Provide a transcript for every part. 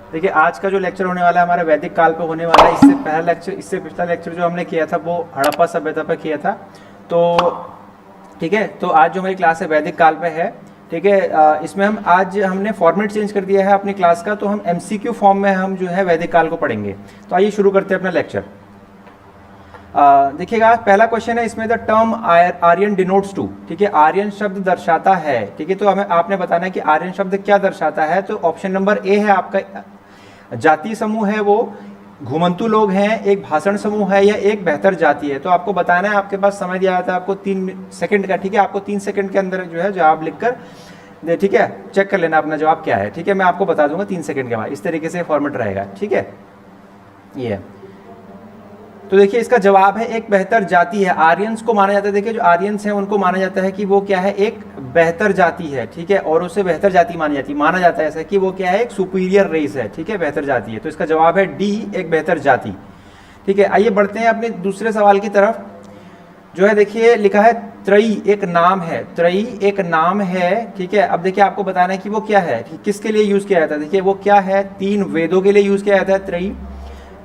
देखिए आज का जो लेक्चर होने वाला है हमारा वैदिक काल पे होने वाला है। इससे पिछला लेक्चर जो हमने किया था वो हड़प्पा सभ्यता पे किया था। तो ठीक है, तो आज जो हमारी क्लास है वैदिक काल पे है। ठीक है, इसमें हमने फॉर्मेट चेंज कर दिया है अपनी क्लास का, तो हम एमसीक्यू फॉर्म में हम जो है वैदिक काल को पढ़ेंगे। तो आइए शुरू करते हैं अपना लेक्चर। देखिएगा पहला क्वेश्चन है इसमें, the term Aryan denotes to. ठीक है, आर्यन शब्द दर्शाता है। ठीक है, तो हमें आपने बताना है कि आर्यन शब्द क्या दर्शाता है। तो ऑप्शन नंबर ए है आपका, जाति समूह है वो, घुमंतु लोग हैं, एक भाषण समूह है, या एक बेहतर जाति है। तो आपको बताना है, आपके पास समय दिया जाता है आपको 3 सेकंड का। ठीक है, आपको 3 सेकंड के अंदर जो है जवाब लिखकर दे। ठीक है, चेक कर लेना अपना जवाब क्या है। ठीक है, मैं आपको बता दूंगा 3 सेकंड के बाद। इस तरीके से फॉर्मेट रहेगा। ठीक है, ये तो देखिए इसका जवाब है एक बेहतर जाति है। आर्यंस को माना जाता है, देखिए जो आर्यंस हैं उनको माना जाता है कि वो क्या है, एक बेहतर जाति है। ठीक है, और उससे बेहतर जाति माना जाता है ऐसा कि वो क्या है, एक सुपीरियर रेस है। ठीक है, बेहतर जाति है। तो इसका जवाब है डी, एक बेहतर जाति। ठीक है, आइए बढ़ते हैं अपने दूसरे सवाल की तरफ। जो है देखिए लिखा है त्रयी एक नाम है। त्रयी एक नाम है। ठीक है, अब देखिए आपको बताना है कि वो क्या है, किसके लिए यूज किया जाता है। देखिए वो क्या है, 3 वेदों के लिए यूज किया जाता है त्रयी।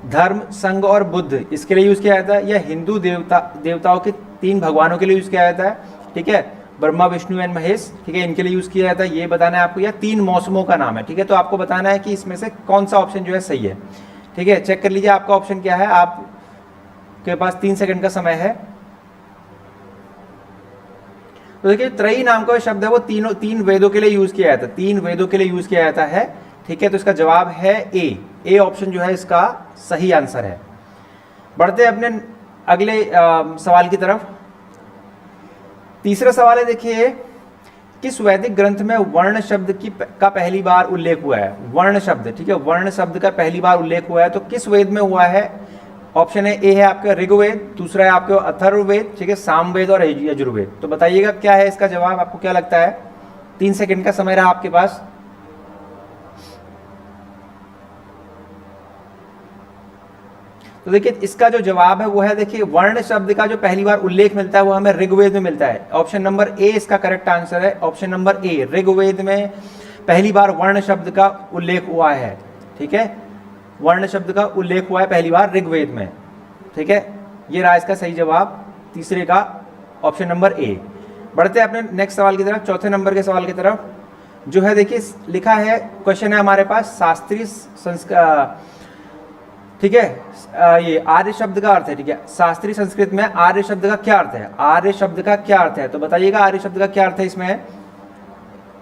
धर्म, संघ और बुद्ध, इसके लिए यूज किया जाता है। या हिंदू देवताओं के 3 भगवानों के लिए यूज किया जाता है। ठीक है, ब्रह्मा विष्णु एंड महेश। ठीक है, इनके लिए यूज किया जाता है, ये बताना है आपको। या 3 मौसमों का नाम है। ठीक है, तो आपको बताना है कि इसमें से कौन सा ऑप्शन जो है सही है। ठीक है, चेक कर लीजिए आपका ऑप्शन क्या है। आपके पास 3 सेकंड का समय है। तो देखिए त्रयी नाम का शब्द है वो 3 वेदों के लिए यूज किया जाता है। 3 वेदों के लिए यूज किया जाता है। ठीक है, तो इसका जवाब है ए ऑप्शन जो है इसका सही आंसर है। बढ़ते हैं अपने अगले सवाल की तरफ। तीसरा सवाल है, देखिए किस वैदिक ग्रंथ में वर्ण शब्द का पहली बार उल्लेख हुआ है। वर्ण शब्द, ठीक है, वर्ण शब्द का पहली बार उल्लेख हुआ है, तो किस वेद में हुआ है। ऑप्शन है ए है आपका ऋग्वेद, दूसरा है आपका अथर्ववेद, ठीक है, सामवेद और यजुर्वेद। तो बताइएगा क्या है इसका जवाब, आपको क्या लगता है। 3 सेकंड का समय रहा आपके पास। तो देखिए इसका जो जवाब है वो है, देखिए वर्ण शब्द का जो पहली बार उल्लेख मिलता है वो हमें ऋग्वेद में मिलता है। ऑप्शन नंबर ए इसका करेक्ट आंसर है। ऑप्शन नंबर ए, ऋग्वेद में पहली बार वर्ण शब्द का उल्लेख हुआ है। ठीक है, वर्ण शब्द का उल्लेख हुआ है पहली बार ऋग्वेद में। ठीक है, ये रहा इसका सही जवाब, तीसरे का ऑप्शन नंबर ए। बढ़ते हैं अपने नेक्स्ट सवाल की तरफ, चौथे नंबर के सवाल की तरफ। जो है देखिए लिखा है, क्वेश्चन है हमारे पास शास्त्रीय संस्कृत। ठीक है, ये आर्य शब्द का अर्थ है। ठीक है, शास्त्रीय संस्कृत में आर्य शब्द का क्या अर्थ है। आर्य शब्द का क्या अर्थ है, तो बताइएगा आर्य शब्द का क्या अर्थ है इसमें।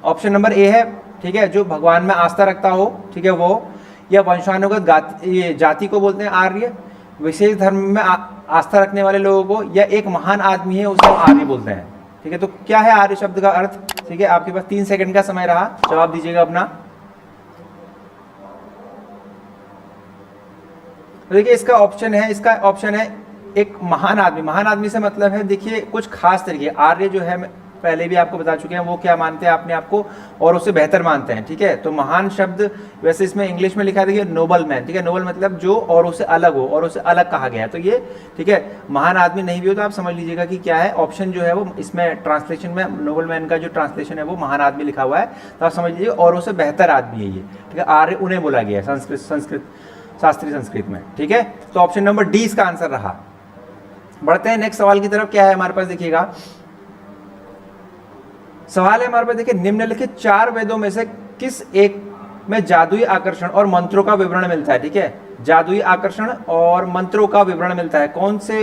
ऑप्शन नंबर ए है, ठीक है, जो भगवान में आस्था रखता हो, ठीक है वो, या वंशानुगत ये जाति को बोलते हैं आर्य, विशेष धर्म में आस्था रखने वाले लोगों को, या एक महान आदमी है उसे हम आर्य बोलते हैं। ठीक है, तो क्या है आर्य शब्द का अर्थ। ठीक है, आपके पास 3 सेकंड का समय रहा, जवाब दीजिएगा अपना। तो देखिए इसका ऑप्शन है एक महान आदमी। महान आदमी से मतलब है देखिए कुछ खास तरीके। आर्य जो है पहले भी आपको बता चुके हैं वो क्या मानते हैं अपने आप को, और उससे बेहतर मानते हैं। ठीक है, तो महान शब्द वैसे इसमें इंग्लिश में लिखा है देखिए नोबल मैन। ठीक है, नोबल मतलब जो और उससे अलग हो, और उससे अलग कहा गया है। तो ये ठीक है, महान आदमी नहीं भी हो तो आप समझ लीजिएगा कि क्या है। ऑप्शन जो है वो इसमें ट्रांसलेशन में नोबल मैन का जो ट्रांसलेशन है वो महान आदमी लिखा हुआ है, तो आप समझ लीजिए और उससे बेहतर आदमी है ये। ठीक है, आर्य उन्हें बोला गया है संस्कृत शास्त्रीय संस्कृत में। ठीक है, तो ऑप्शन नंबर डी इसका आंसर रहा। बढ़ते हैं नेक्स्ट सवाल की तरफ। क्या है हमारे पास, देखिएगा सवाल है हमारे पास, देखिए निम्नलिखित 4 वेदों में से किस एक में जादुई आकर्षण और मंत्रों का विवरण मिलता है। ठीक है, जादुई आकर्षण और मंत्रों का विवरण मिलता है। कौन सा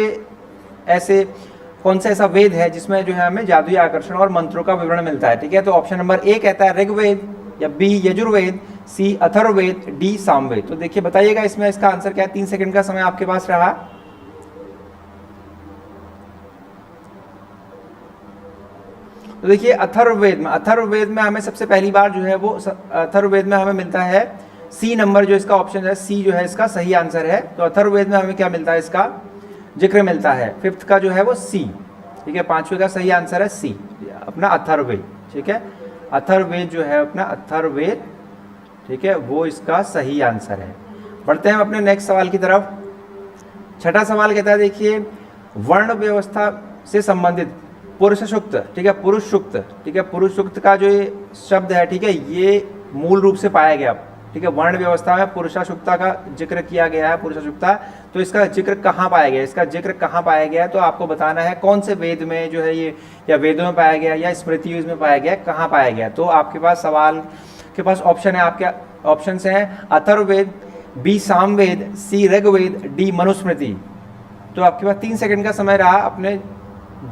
ऐसा वेद है जिसमें जो है हमें जादुई आकर्षण और मंत्रों का विवरण मिलता है। ठीक है, तो ऑप्शन नंबर ए कहता है ऋग्वेद, या बी यजुर्वेद, सी अथर्ववेद, डी सामवेद। तो देखिए बताइएगा इसमें इसका आंसर क्या है। 3 सेकंड का समय आपके पास रहा। तो देखिए अथर्ववेद में हमें सबसे पहली बार जो है वो अथर्ववेद में हमें मिलता है सी नंबर, जो इसका ऑप्शन है सी जो है इसका सही आंसर है। तो अथर्ववेद में हमें क्या मिलता है, इसका जिक्र मिलता है। 5th का जो है वो सी। ठीक है, 5वें का सही आंसर है सी, अपना अथर्ववेद। ठीक है, अथर्ववेद जो है अपना अथर्ववेद, ठीक है, वो इसका सही आंसर है। बढ़ते हैं अपने नेक्स्ट सवाल की तरफ। छठा सवाल कहता है, देखिए वर्ण व्यवस्था से संबंधित पुरुष सूक्त। ठीक है, पुरुष सूक्त। ठीक है, पुरुष सूक्त का जो ये शब्द है, ठीक है, ये मूल रूप से पाया गया ठीक है, वर्ण व्यवस्था में पुरुषाशुक्ता का जिक्र किया गया है, पुरुषाशुक्ता। तो इसका जिक्र कहाँ पाया गया, इसका जिक्र कहाँ पाया गया है, तो आपको बताना है कौन से वेद में जो है ये, या वेदों में पाया गया या स्मृति में पाया गया, कहाँ पाया गया। तो आपके पास सवाल के पास ऑप्शन है, आपके ऑप्शन हैं अथर्ववेद, बी सामवेद, सी ऋग्वेद, डी मनुस्मृति। तो आपके पास 3 सेकंड का समय रहा, अपने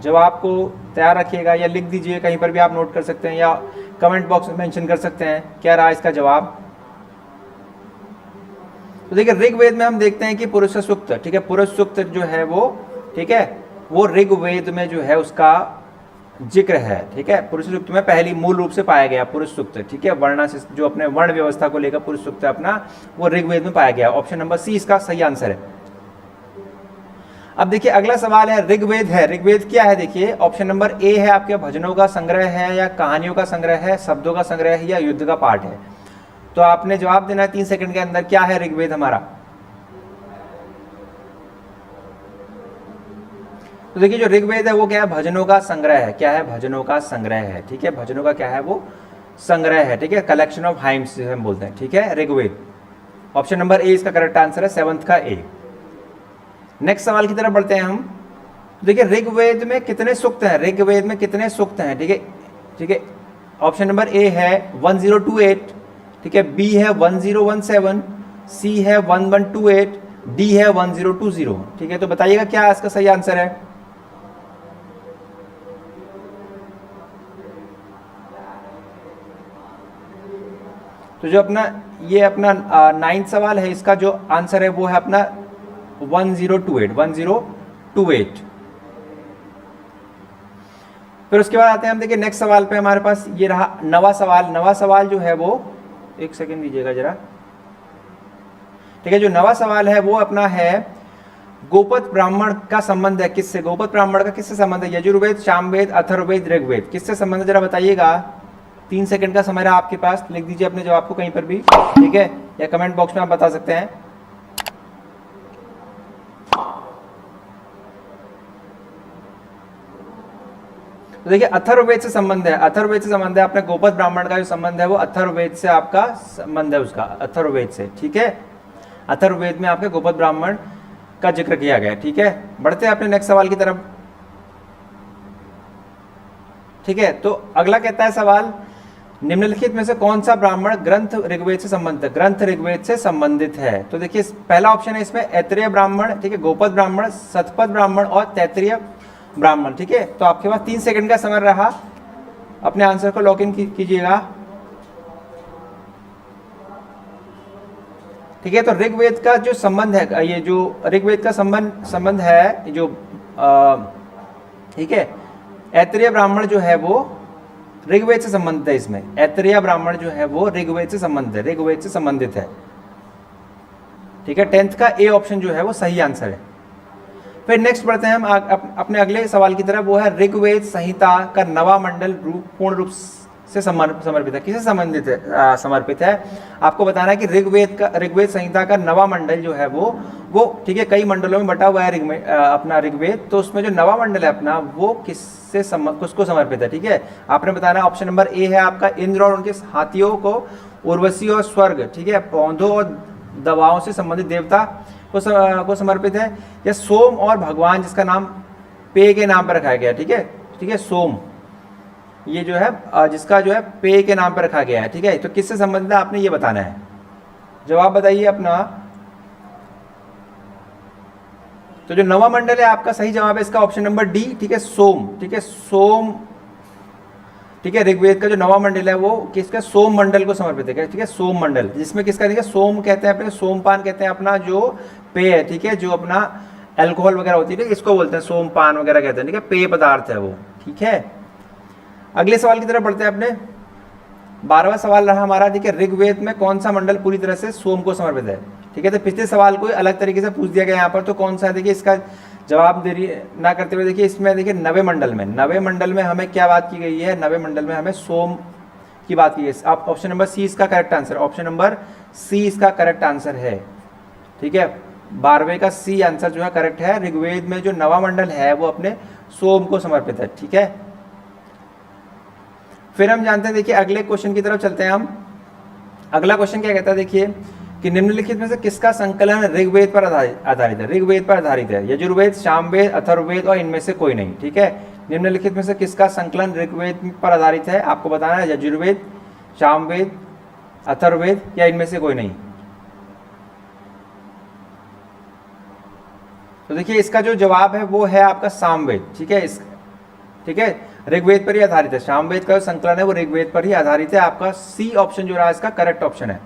जवाब को तैयार रखिएगा या लिख दीजिए, कहीं पर भी आप नोट कर सकते हैं या कमेंट बॉक्स में मेंशन कर सकते हैं क्या रहा इसका जवाब। तो देखिए ऋग्वेद में हम देखते हैं कि पुरुष सूक्त, ठीक है, पुरुष सूक्त जो है वो, ठीक है, वो ऋग्वेद में जो है उसका जिक्र है, ठीक है, पुरुष सूक्त में पहली मूल रूप से पाया गया पुरुष सूक्त, ठीक है, वर्णा से जो अपने वर्ण व्यवस्था को लेकर पुरुष सूक्त है अपना, वो ऋग्वेद में पाया गया। ऑप्शन नंबर सी इसका सही आंसर है। अब देखिए अगला सवाल है, ऋग्वेद है, ऋग्वेद क्या है, देखिए ऑप्शन नंबर ए है आपके भजनों का संग्रह है या कहानियों का संग्रह है, शब्दों का संग्रह है या युद्ध का पाठ है। तो आपने जवाब देना है 3 सेकंड के अंदर, क्या है ऋग्वेद हमारा। तो देखिए जो ऋग्वेद है वो क्या है, भजनों का संग्रह है, क्या है, भजनों का संग्रह है, ठीक है, भजनों का क्या है वो संग्रह है, ठीक है, कलेक्शन ऑफ हाइम्स हम बोलते हैं, ठीक है, ऋग्वेद। ऑप्शन नंबर ए इसका करेक्ट आंसर है, 7th का ए। नेक्स्ट सवाल की तरफ बढ़ते हैं हम। देखिए ऋग्वेद में कितने सूक्त हैं, ऋग्वेद में कितने सूक्त हैं, ठीक है, ठीक है, ऑप्शन नंबर ए है 1028, ठीक है, बी है 1017, सी है 1128, डी है 1020, ठीक है। तो बताइएगा क्या इसका सही आंसर है। तो जो अपना ये अपना 9th सवाल है, इसका जो आंसर है वो है अपना 1028। फिर उसके बाद आते हैं हम, देखिए नेक्स्ट सवाल पे हमारे पास ये रहा नवा सवाल। नवा सवाल जो है वो, एक सेकंड दीजिएगा जरा, ठीक है, जो नवा सवाल है वो अपना है गोपद ब्राह्मण का संबंध है किससे, गोपद ब्राह्मण का किससे संबंध है, यजुर्वेद, सामवेद, अथर्ववेद, ऋग्वेद, किससे संबंध है जरा बताइएगा। 3 सेकंड का समय रहा आपके पास, लिख दीजिए अपने जवाब को कहीं पर भी, ठीक है, या कमेंट बॉक्स में आप बता सकते हैं। तो देखिए अथर्ववेद से संबंध है, अथर्ववेद से संबंध है, अपने गोपद ब्राह्मण का जो संबंध है वो अथर्ववेद से आपका संबंध है उसका, अथर्ववेद से, ठीक है, अथर्ववेद में आपके गोपद ब्राह्मण का जिक्र किया गया है, ठीक है। बढ़ते हैं अपने नेक्स्ट सवाल की तरफ, ठीक है। तो अगला कहता है सवाल, निम्नलिखित में से कौन सा ब्राह्मण ग्रंथ ऋग्वेद से संबंधित, ग्रंथ ऋग्वेद से संबंधित है। तो देखिए पहला ऑप्शन है इसमें ऐत्रेय ब्राह्मण, ठीक है, गोपद ब्राह्मण, शतपथ ब्राह्मण और तैत्तिरीय ब्राह्मण, ठीक है। तो आपके पास 3 सेकंड का समय रहा, अपने आंसर को लॉक इन कीजिएगा, ठीक है। तो ऋग्वेद का जो संबंध है, ये जो ऋग्वेद का संबंध है जो ठीक है, ऐत्रेय ब्राह्मण जो है वो ऋग्वेद से संबंधित है, इसमें ऐत्रेय ब्राह्मण जो है वो ऋग्वेद से संबंधित है, ऋग्वेद से संबंधित है, ठीक है। 10th का ए ऑप्शन जो है वो सही आंसर है। फिर नेक्स्ट बढ़ते हैं हम अपने अगले सवाल की तरफ, वो है ऋग्वेद संहिता का नवा मंडल पूर्ण रूप से समर्पित है, किसे संबंधित है, समर्पित है। आपको बताना है कि ऋग्वेद संहिता का नवा मंडल जो है वो ठीक है, कई मंडलों में बटा हुआ है अपना ऋग्वेद। तो उसमें जो नवा मंडल है अपना वो किसको समर्पित है, ठीक है। आपने बताना ऑप्शन नंबर ए है आपका इंद्र और उनके हाथियों को, उर्वशी और स्वर्ग, ठीक है, पौधों और दवाओं से संबंधित देवता को समर्पित है, या सोम और भगवान जिसका नाम पेय के नाम पर रखा गया है, ठीक है, ठीक है, सोम ये जो है जिसका जो है पेय के नाम पर रखा गया है, ठीक है। तो किससे संबंधित है आपने ये बताना है, जवाब बताइए अपना। तो जो नवा मंडल है आपका सही जवाब है इसका ऑप्शन नंबर डी, ठीक है, सोम, ठीक है, सोम, ठीक है। ऋग्वेद का जो नवा मंडल है वो किसका, सोम मंडल को समर्पित है, ठीक है, सोम मंडल, जिसमें किसका, ठीक है, सोम कहते हैं अपने, सोमपान कहते हैं अपना जो पेय है, ठीक है, जो अपना अल्कोहल वगैरह होती है, इसको बोलते हैं सोमपान वगैरह कहते हैं, ठीक है, पेय पदार्थ है वो, ठीक है। अगले सवाल की तरफ बढ़ते हैं अपने। 12वां सवाल रहा हमारा, देखिए ऋग्वेद में कौन सा मंडल पूरी तरह से सोम को समर्पित है, ठीक है। तो पिछले सवाल को अलग तरीके से पूछ दिया गया यहाँ पर, तो कौन सा है, देखिए इसका जवाब देरी ना करते हुए देखिए इसमें, देखिए नवे मंडल में हमें क्या बात की गई है, नवे मंडल में हमें सोम की बात की गई है। आप ऑप्शन नंबर सी इसका correct answer, option number C इसका करेक्ट आंसर है, ठीक है, 12वें का सी आंसर जो है करेक्ट है। ऋग्वेद में जो नवा मंडल है वो अपने सोम को समर्पित है, ठीक है। फिर हम जानते हैं, देखिए अगले क्वेश्चन की तरफ चलते हैं हम, अगला क्वेश्चन क्या कहता है, देखिए कि निम्नलिखित में से किसका संकलन ऋग्वेद पर आधारित है। ऋग्वेद पर आधारित है, यजुर्वेद, सामवेद, अथर्ववेद और इनमें से कोई नहीं। ठीक है, निम्नलिखित में से किसका संकलन ऋग्वेद पर आधारित है, आपको बताना है यजुर्वेद, सामवेद, अथर्ववेद या इनमें से कोई नहीं। तो देखिए इसका जो जवाब है वो है आपका सामवेद। ठीक है, ठीक है, ऋग्वेद पर ही आधारित है। सामवेद का जो संकलन है वो ऋग्वेद पर ही आधारित है। आपका सी ऑप्शन जो रहा इसका करेक्ट ऑप्शन है।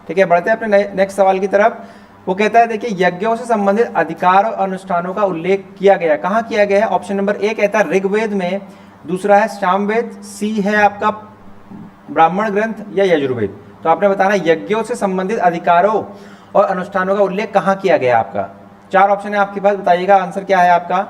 ठीक है, बढ़ते हैं अपने नेक्स्ट सवाल की तरफ। वो कहता है देखिए यज्ञों से संबंधित अधिकार और अनुष्ठानों का उल्लेख किया गया, कहाँ किया गया है। ऑप्शन नंबर ए कहता है ऋग्वेद में, दूसरा है सामवेद, सी है आपका ब्राह्मण ग्रंथ या यजुर्वेद। तो आपने बताना यज्ञों से संबंधित अधिकारों और अनुष्ठानों का उल्लेख कहाँ किया गया आपका। 4 ऑप्शन है आपके पास, बताइएगा आंसर क्या है आपका।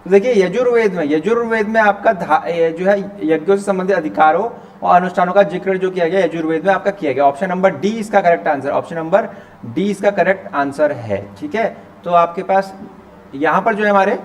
तो देखिए यजुर्वेद में आपका जो है यज्ञों से संबंधित अधिकारों और अनुष्ठानों का जिक्र जो किया गया यजुर्वेद में आपका किया गया। ऑप्शन नंबर डी इसका correct answer, option number D इसका करेक्ट आंसर है। ठीक है, तो आपके पास यहाँ पर जो है हमारे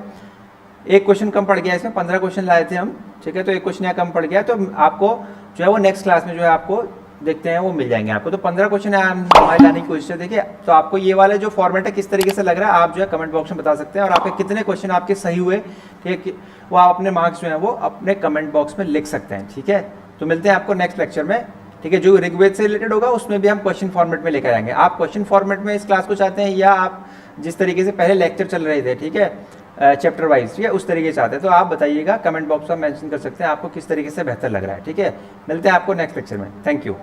एक क्वेश्चन कम पड़ गया, इसमें 15 क्वेश्चन लाए थे हम। ठीक है, तो एक क्वेश्चन यहाँ कम पड़ गया, तो आपको जो है वो नेक्स्ट क्लास में जो है आपको देखते हैं वो मिल जाएंगे आपको। तो 15 क्वेश्चन हमारे लाने की कोशिश है। देखिए तो आपको ये वाले जो फॉर्मेट है किस तरीके से लग रहा है आप जो है कमेंट बॉक्स में बता सकते हैं, और आपके कितने क्वेश्चन आपके सही हुए, ठीक है, वो आप अपने मार्क्स जो है वो अपने कमेंट बॉक्स में लिख सकते हैं। ठीक है, तो मिलते हैं आपको नेक्स्ट लेक्चर में। ठीक है, जो ऋग्वेद से रिलेटेड होगा उसमें भी हम क्वेश्चन फॉर्मेट में लेकर आएंगे। आप क्वेश्चन फॉर्मेट में इस क्लास को चाहते हैं या आप जिस तरीके से पहले लेक्चर चल रहे थे, ठीक है, चैप्टर वाइज, ठीक है, उस तरीके से आते हैं, तो आप बताइएगा, कमेंट बॉक्स में मेंशन कर सकते हैं आपको किस तरीके से बेहतर लग रहा है। ठीक है, मिलते हैं आपको नेक्स्ट लेक्चर में। Thank you.